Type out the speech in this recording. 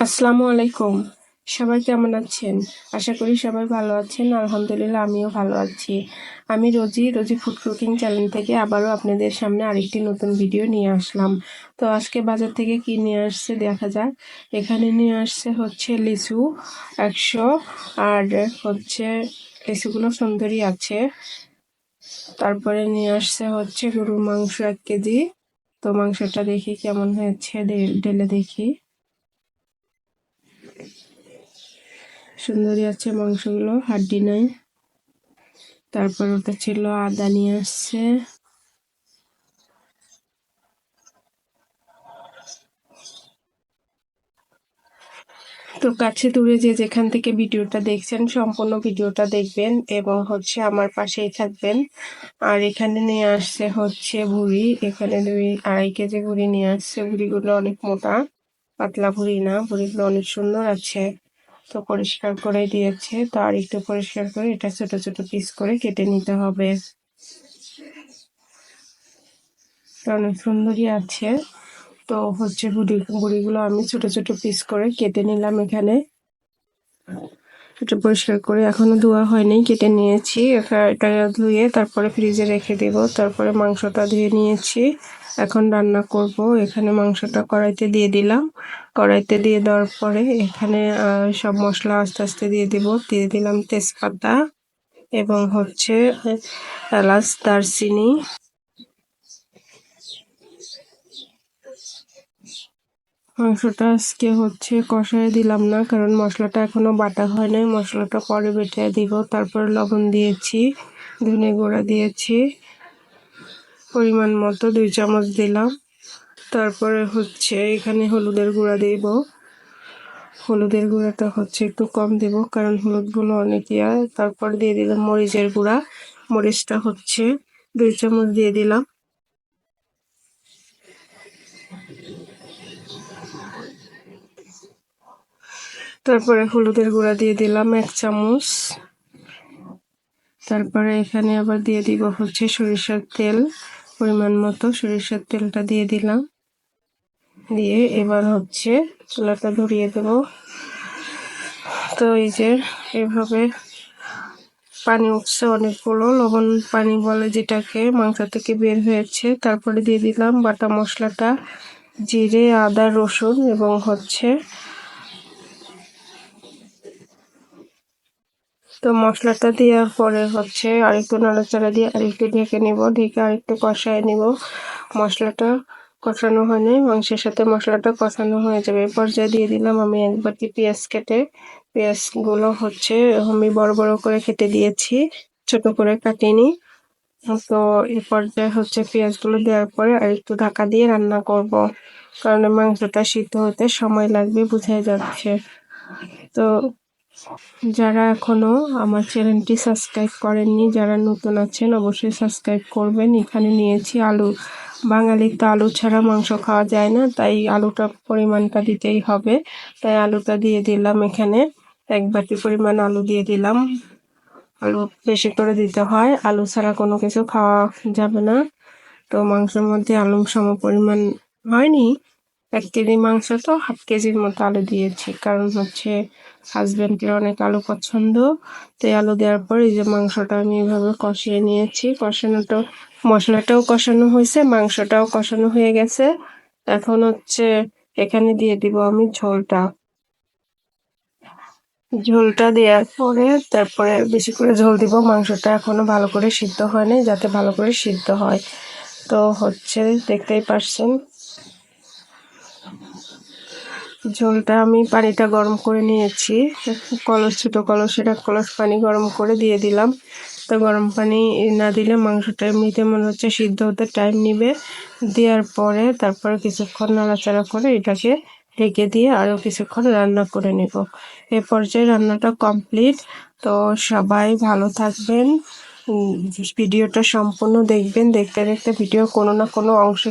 আসসালামু আলাইকুম। সবাই কেমন আছেন? আশা করি সবাই ভালো আছেন। আলহামদুলিল্লাহ আমিও ভালো আছি। আমি রোজি ফুড কুকিং চ্যানেল থেকে আবারও আপনাদের সামনে আরেকটি নতুন ভিডিও নিয়ে আসলাম। তো আজকে বাজার থেকে কি নিয়ে আসছে দেখা যাক। এখানে নিয়ে আসছে হচ্ছে লিচু 100, আর হচ্ছে লিচুগুলো সুন্দরই আছে। তারপরে নিয়ে আসছে হচ্ছে গরুর মাংস 1 কেজি। তো মাংসটা দেখি কেমন হয়েছে, ঢেলে দেখি। সুন্দরই আছে মাংসগুলো, হাড্ডি নাই। তারপর ওটা ছিল আদা নিয়ে আসছে। তো কাছে দূরে যে যেখান থেকে ভিডিওটা দেখছেন সম্পূর্ণ ভিডিওটা দেখবেন এবং হচ্ছে আমার পাশেই থাকবেন। আর এখানে নিয়ে আসছে হচ্ছে ভুড়ি, এখানে 2-2.5 কেজি ভুড়ি নিয়ে আসছে। ভুড়িগুলো অনেক মোটা, পাতলা ভুড়ি না, ভুড়িগুলো অনেক সুন্দর আছে। তো পরিষ্কার করে দিয়েছে, তো আর একটু পরিষ্কার করে এটা ছোট ছোট পিস করে কেটে নিতে হবে। অনেক সুন্দরই আছে। তো হচ্ছে বড়িগুলো আমি ছোট ছোট পিস করে কেটে নিলাম। এখানে এটা পরিষ্কার করে এখনো ধোয়া হয়নি, কেটে নিয়েছি। এটা ধুয়ে তারপরে ফ্রিজে রেখে দেব। তারপরে মাংসটা ধুয়ে নিয়েছি, এখন রান্না করব। এখানে মাংসটা কড়াইতে দিয়ে দিলাম। কড়াইতে দিয়ে দেওয়ার পরে এখানে সব মশলা আস্তে আস্তে দিয়ে দিলাম তেজপাতা এবং হচ্ছে এলাচ, দারচিনি। মাংসটা আজকে হচ্ছে কষায় দিলাম না, কারণ মশলাটা এখনো বাটা হয় নাই, মশলাটা পরে বেটে দিব। তারপর লবণ দিয়েছি, ধনে গুঁড়া দিয়েছি পরিমাণ মতো 2 চামচ দিলাম। তারপরে হচ্ছে এখানে হলুদের গুঁড়া দিব। হলুদের গুঁড়াটা হচ্ছে একটু কম দেব, কারণ হলুদগুলো অনেক ইয়া। তারপর দিয়ে দিলাম মরিচের গুঁড়া, মরিচটা হচ্ছে 2 চামচ দিয়ে দিলাম। তারপরে হলুদের গুঁড়া দিয়ে দিলাম 1 চামচ। তারপরে এখানে আবার দিয়ে দিব হচ্ছে সরিষার তেল, পরিমাণ মতো সরিষার তেলটা দিয়ে দিলাম। দিয়ে এবার হচ্ছে চুলাটা ধরিয়ে দেব। তো এই যে এভাবে পানি উঠছে অনেকগুলো, লবণ পানি বলে যেটাকে, মাংস থেকে বের হয়েছে। তারপরে দিয়ে দিলাম বাটা মশলাটা, জিরে, আদা, রসুন এবং হচ্ছে। তো মশলাটা দেওয়ার পরে হচ্ছে আরেকটু নাড়াচাড়া দিয়ে আরেকটু ঢেকে নিব, ঢেকে আরেকটু কষায় নিব। মশলাটা কষানো হয় নাই, মাংসের সাথে মশলাটা কষানো হয়ে যাবে। এই পর্যায়ে দিয়ে দিলাম আমি 1 বাটি পেঁয়াজ কেটে। পেঁয়াজগুলো হচ্ছে আমি বড় বড় করে কেটে দিয়েছি, ছোট করে কাটিনি। তো এই পর্যায়ে হচ্ছে পেঁয়াজগুলো দেওয়ার পরে আরেকটু ঢাকা দিয়ে রান্না করব, কারণ মাংসটা সিদ্ধ হতে সময় লাগবে, বোঝাই যাচ্ছে। তো যারা এখনো আমার চ্যানেলটি সাবস্ক্রাইব করেননি, যারা নতুন আছেন অবশ্যই সাবস্ক্রাইব করবেন। এখানে নিয়েছি আলু, বাঙালির তো আলু ছাড়া মাংস খাওয়া যায় না, তাই আলুটা পরিমাণটা দিতেই হবে। তাই আলুটা দিয়ে দিলাম, এখানে 1 বাটি পরিমাণ আলু দিয়ে দিলাম। আলু বেশি করে দিতে হয়, আলু ছাড়া কোনো কিছু খাওয়া যাবে না। তো মাংসের মধ্যে আলু সম পরিমাণ হয়নি, 1 কেজি মাংস তো 1/2 কেজির মতো আলু দিয়েছি, কারণ হচ্ছে হাজব্যান্ডের অনেক আলু পছন্দ। তো আলু দেওয়ার পর এই যে মাংসটা আমি এভাবে কষিয়ে নিয়েছি। মশলাটাও কষানো হয়েছে, মাংসটাও কষানো হয়ে গেছে। এখন হচ্ছে এখানে দিয়ে দিব আমি ঝোলটা দেওয়ার পরে তারপরে বেশি করে ঝোল দিব। মাংসটা এখনো ভালো করে সিদ্ধ হয়নি, যাতে ভালো করে সিদ্ধ হয়। তো হচ্ছে দেখতেই পারছেন ঝোলটা, আমি পানিটা গরম করে নিয়েছি, ছোট কলসের 1 কলস পানি গরম করে দিয়ে দিলাম। তো গরম পানি না দিলে মাংসটা এমনিতে মনে হচ্ছে সিদ্ধ হতে টাইম নেবে। দেওয়ার পরে তারপরে কিছুক্ষণ নাড়াচাড়া করে এটাকে ঢেকে দিয়ে আরও কিছুক্ষণ রান্না করে নেব। এ পর্যায়ে রান্নাটা কমপ্লিট। তো সবাই ভালো থাকবেন, ভিডিওটা সম্পূর্ণ দেখবেন। দেখতে দেখতে ভিডিও কোনো না কোনো অংশ